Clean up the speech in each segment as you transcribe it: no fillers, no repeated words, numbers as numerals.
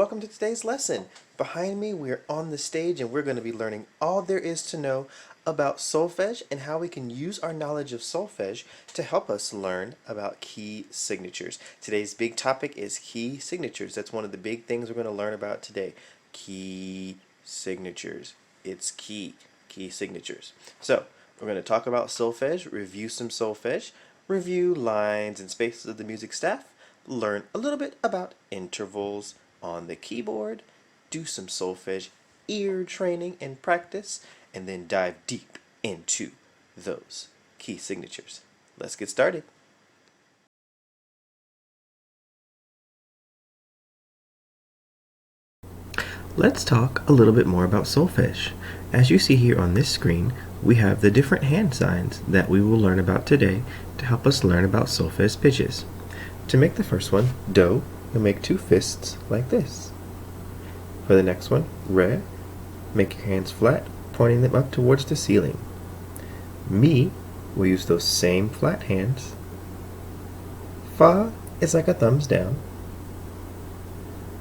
welcome to today's lesson. Behind me, we're on the stage and we're going to be learning all there is to know about solfege and how we can use our knowledge of solfege to help us learn about key signatures. Today's big topic is key signatures. That's one of the big things we're going to learn about today. Key signatures. It's key signatures. So, we're going to talk about solfege, review some solfege, review lines and spaces of the music staff, learn a little bit about intervals on the keyboard, do some solfege ear training and practice, and then dive deep into those key signatures. Let's get started. Let's talk a little bit more about solfege. As you see here on this screen, we have the different hand signs that we will learn about today to help us learn about solfege pitches. To make the first one, do, you'll make two fists like this. For the next one, re, make your hands flat, pointing them up towards the ceiling. Mi, we'll use those same flat hands. Fa is like a thumbs down.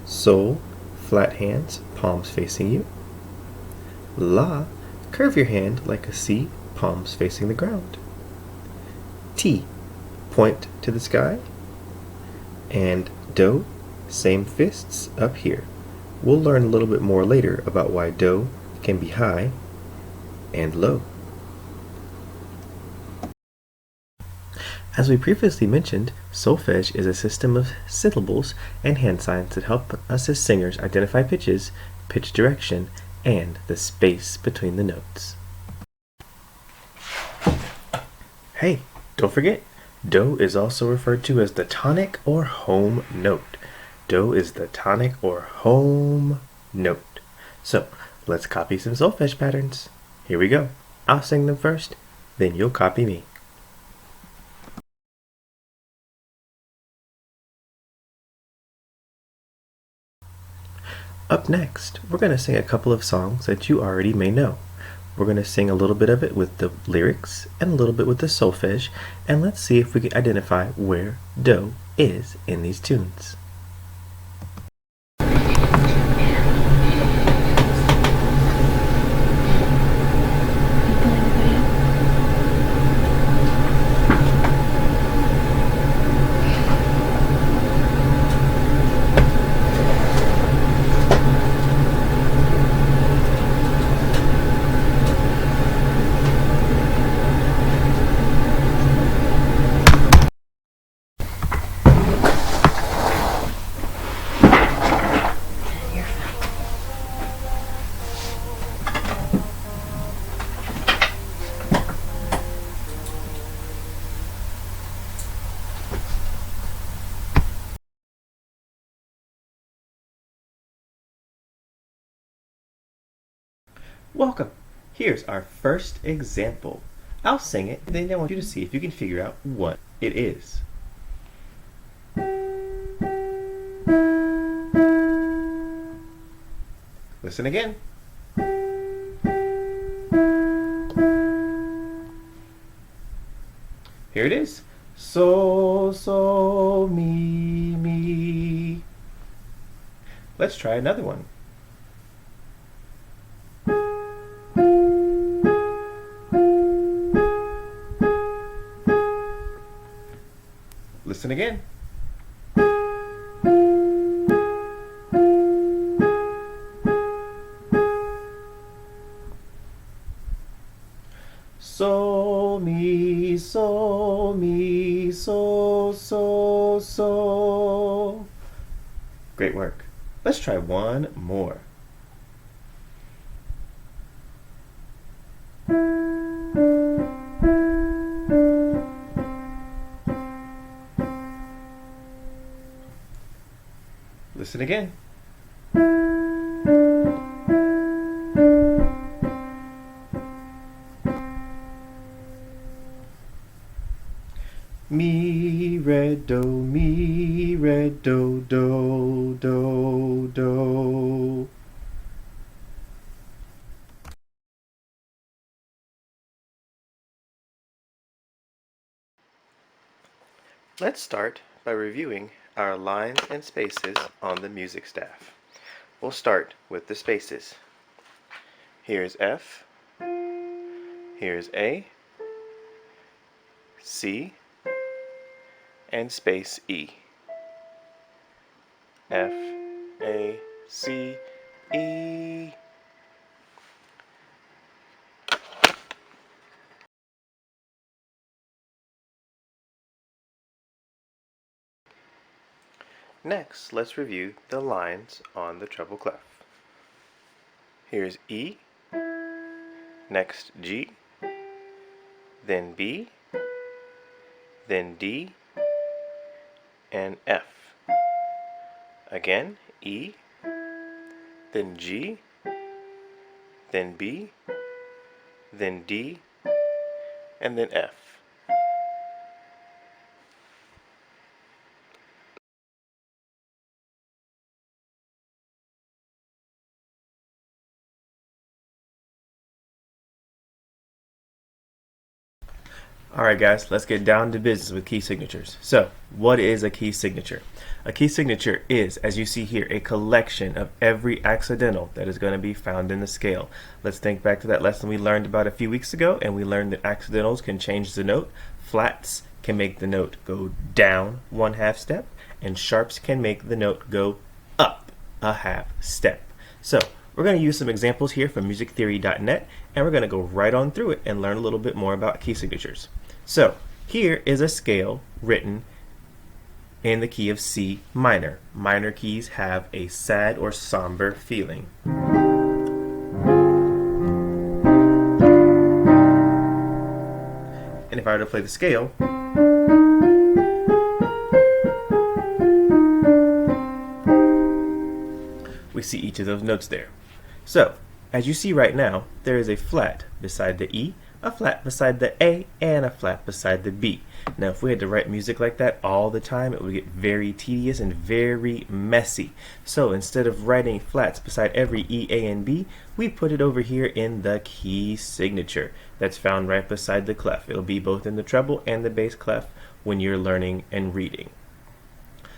Sol, flat hands, palms facing you. La, curve your hand like a C, palms facing the ground. Ti, point to the sky. And do, same fists up here. We'll learn a little bit more later about why do can be high and low. As we previously mentioned, solfege is a system of syllables and hand signs that help us as singers identify pitches, pitch direction, and the space between the notes. Hey, don't forget, do is also referred to as the tonic or home note. Do is the tonic or home note. So, let's copy some solfege patterns. Here we go. I'll sing them first, then you'll copy me. Up next, we're going to sing a couple of songs that you already may know. We're going to sing a little bit of it with the lyrics and a little bit with the solfege, and let's see if we can identify where do is in these tunes. Welcome. Here's our first example. I'll sing it, and then I want you to see if you can figure out what it is. Listen again. Here it is. So, so, mi, mi. Let's try another one. Listen again. So, mi, so, mi, so, so, so. Great work. Let's try one more. Listen again. Mi, re, do, do, do, do. Let's start by reviewing our lines and spaces on the music staff. We'll start with the spaces. Here's F, here's A, C, and space E. F, A, C, E. Next, let's review the lines on the treble clef. Here's E, next G, then B, then D, and F. Again, E, then G, then B, then D, and then F. Alright guys, let's get down to business with key signatures. So, what is a key signature? A key signature is, as you see here, a collection of every accidental that is going to be found in the scale. Let's think back to that lesson we learned about a few weeks ago, and we learned that accidentals can change the note, flats can make the note go down 1/2 step, and sharps can make the note go up 1/2 step. So, we're going to use some examples here from musictheory.net, and we're going to go right on through it and learn a little bit more about key signatures. So, here is a scale written in the key of C minor. Minor keys have a sad or somber feeling. And if I were to play the scale, we see each of those notes there. So, as you see right now, there is a flat beside the E, a flat beside the A, and a flat beside the B. Now, if we had to write music like that all the time, it would get very tedious and very messy. So, instead of writing flats beside every E, A, and B, we put it over here in the key signature that's found right beside the clef. It'll be both in the treble and the bass clef when you're learning and reading.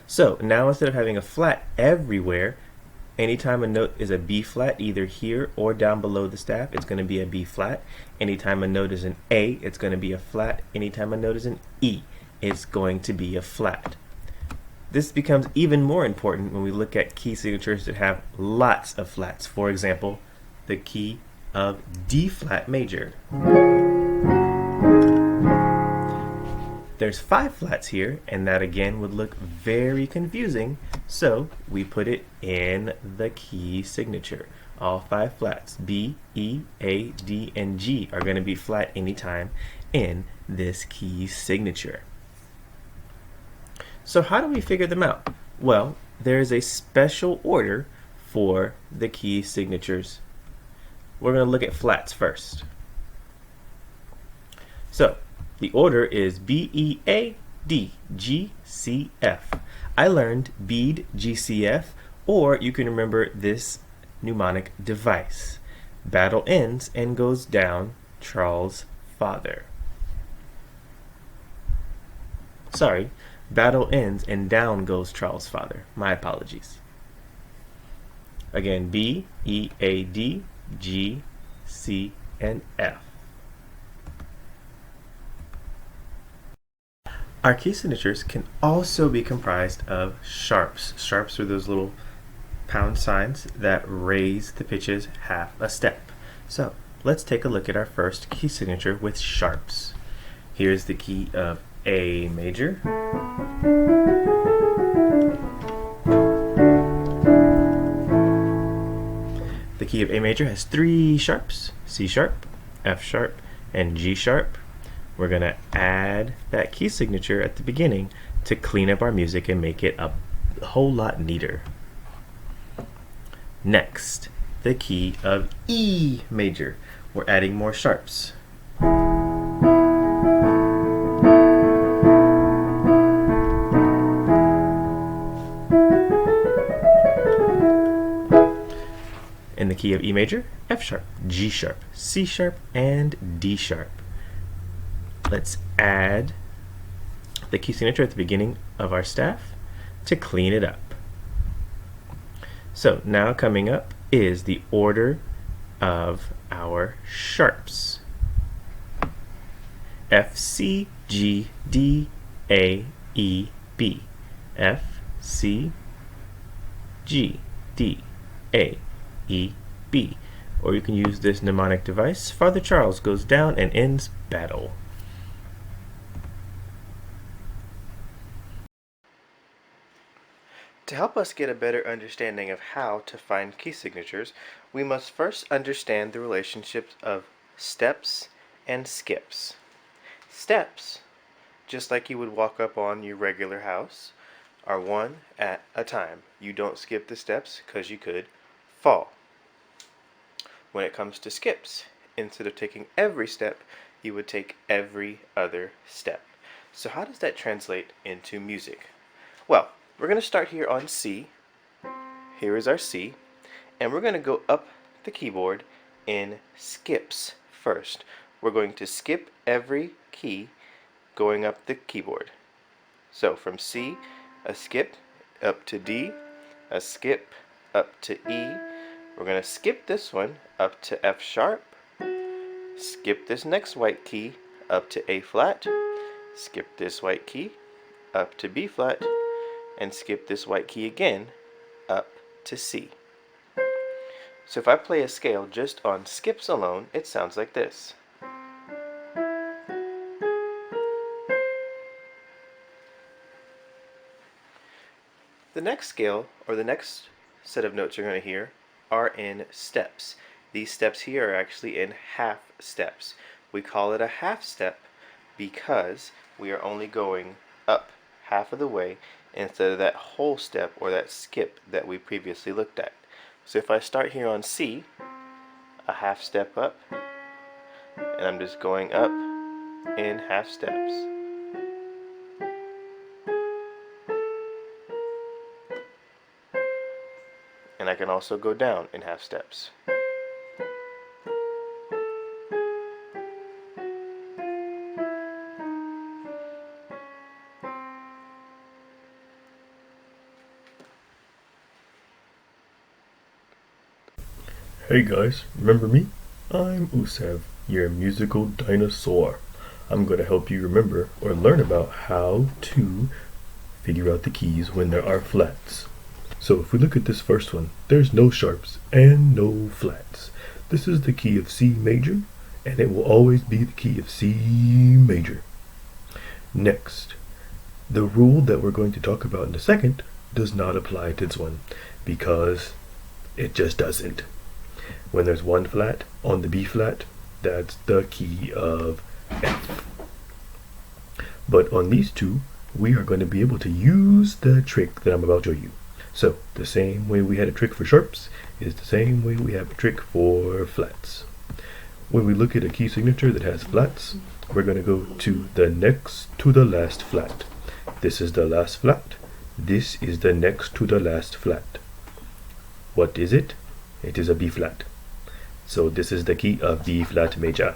So, now instead of having a flat everywhere, anytime a note is a B flat, either here or down below the staff, it's going to be a B flat. Anytime a note is an A, it's going to be a flat. Anytime a note is an E, it's going to be a flat. This becomes even more important when we look at key signatures that have lots of flats. For example, the key of D flat major. There's 5 flats here, and that again would look very confusing, so we put it in the key signature. All 5 flats, B, E, A, D, and G, are going to be flat anytime in this key signature. So how do we figure them out? Well, there's a special order for the key signatures. We're going to look at flats first. So, the order is B, E, A, D, G, C, F. I learned bead, G, C, F, or you can remember this mnemonic device. Battle ends and goes down, Charles' father. Sorry, battle ends and down goes Charles' father. My apologies. Again, B, E, A, D, G, C, and F. Our key signatures can also be comprised of sharps. Sharps are those little pound signs that raise the pitches 1/2 step. So let's take a look at our first key signature with sharps. Here's the key of A major. The key of A major has 3 sharps: C sharp, F sharp, and G sharp. We're going to add that key signature at the beginning to clean up our music and make it a whole lot neater. Next, the key of E major. We're adding more sharps. In the key of E major, F sharp, G sharp, C sharp, and D sharp. Let's add the key signature at the beginning of our staff to clean it up. So now coming up is the order of our sharps. F, C, G, D, A, E, B. F, C, G, D, A, E, B. Or you can use this mnemonic device. Father Charles goes down and ends battle. To help us get a better understanding of how to find key signatures, we must first understand the relationships of steps and skips. Steps, just like you would walk up on your regular house, are one at a time. You don't skip the steps because you could fall. When it comes to skips, instead of taking every step, you would take every other step. So how does that translate into music? Well, we're going to start here on C. Here is our C. And we're going to go up the keyboard in skips first. We're going to skip every key going up the keyboard. So from C, a skip up to D, a skip up to E. We're going to skip this one up to F sharp, skip this next white key up to A flat, skip this white key up to B flat, and skip this white key again up to C. So if I play a scale just on skips alone, it sounds like this. The next scale, or the next set of notes you're going to hear, are in steps. These steps here are actually in half steps. We call it a half step because we are only going up half of the way instead of that whole step or that skip that we previously looked at. So if I start here on C, a half step up, and I'm just going up in half steps. And I can also go down in half steps. Hey guys, remember me? I'm Usev, your musical dinosaur. I'm going to help you remember or learn about how to figure out the keys when there are flats. So if we look at this first one, there's no sharps and no flats. This is the key of C major, and it will always be the key of C major. Next, the rule that we're going to talk about in a second does not apply to this one because it just doesn't. When there's one flat on the B flat, that's the key of F. But on these two, we are going to be able to use the trick that I'm about to show you. So the same way we had a trick for sharps is the same way we have a trick for flats. When we look at a key signature that has flats, we're going to go to the next to the last flat. This is the last flat. This is the next to the last flat. What is it? It is a B flat. So this is the key of B flat major.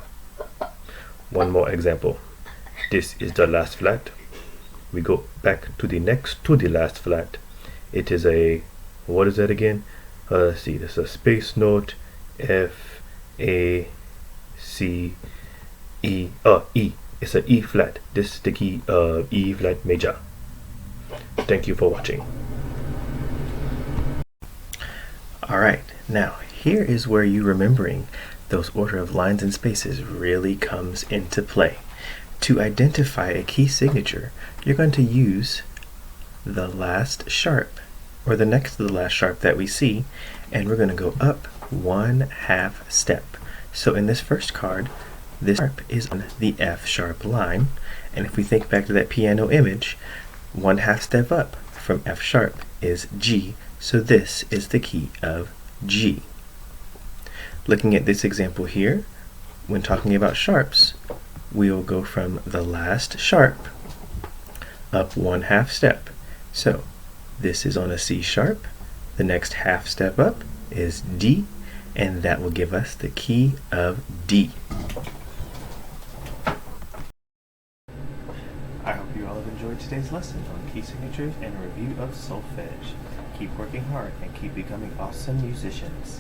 One more example. This is the last flat. We go back to the next to the last flat. It is a, what is that again? Let's see, this is a space note, F, A, C, E, E. It's an E flat. This is the key of E flat major. Thank you for watching. Alright, now here is where you remembering those order of lines and spaces really comes into play. To identify a key signature, you're going to use the last sharp, or the next to the last sharp that we see, and we're going to go up one half step. So in this first card, this sharp is on the F sharp line, and if we think back to that piano image, one half step up from F sharp is G, so this is the key of G. Looking at this example here, when talking about sharps, we'll go from the last sharp up one half step. So this is on a C sharp, the next half step up is D, and that will give us the key of D. I hope you all have enjoyed today's lesson on key signatures and a review of solfege. Keep working hard and keep becoming awesome musicians.